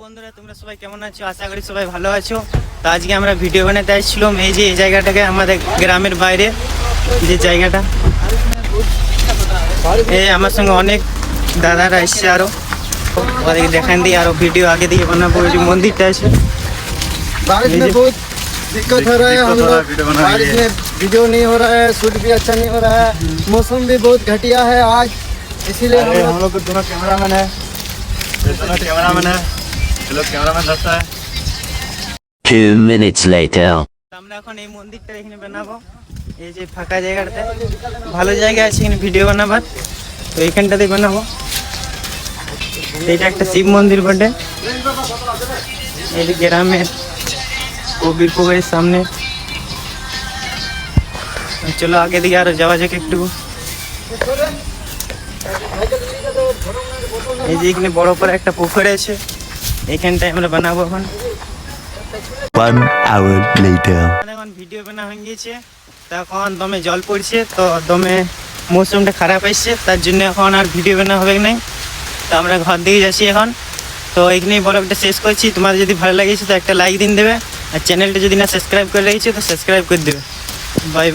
বন্ধুরা, তোমরা সবাই কেমন আছো? আশা করি সবাই ভালো আছো। তো আজকে আমরা ভিডিও বানাতে আসছিলাম এই যে এই জায়গাটাকে, আমাদের গ্রামের বাইরে যে জায়গাটা। এই আমার সঙ্গে অনেক দাদারা এসছে, আরো ওদেরকে দেখান দিয়ে আরো ভিডিও আগে দিয়ে বানাবো। ওই যে মন্দিরটা আছে, बारिश में बहुत दिक्कत हो रहा है। हम लोग बारिश में वीडियो नहीं हो रहा है, शूट भी अच्छा नहीं हो रहा है, मौसम भी बहुत घटिया है आज, इसीलिए हम लोग को दोनों कैमरामैन है, ये लोग कैमरामैन रहता है। 2 minutes later. আমরা এখন এই মন্দিরটা এখানে বানাবো। এই যে ফাঁকা জায়গাটাতে ভালো জায়গা আছে এখানে ভিডিও বানাবার, তো এইখানটাতে বানাবো। এটা একটা শিব মন্দির বটে, এই যে গ্রামের কবির পুকুরের সামনে। চলো আগে দিকে আরো যাওয়া যাক একটু। এই যে এখানে বড় করে একটা পুকুর আছে, এইখানটায় আমরা বানাবো এখন। 1 hour later. এখন ভিডিও বানা হয়ে গিয়েছে, তখন দমে জল পড়ছে, তো দমে মৌসুমটা খারাপ আসছে, তার জন্য এখন আর ভিডিও বানা হবে নাই। তো আমরা ঘর দিকে যাচ্ছি এখন। তো এইখানেই ব্লগটা শেষ করছি। তোমাদের যদি ভালো লাগেছে তো একটা লাইক দিন দেবে, আর চ্যানেলটা যদি না সাবস্ক্রাইব করে রেখেছো তো সাবস্ক্রাইব করে দেবে। বাই।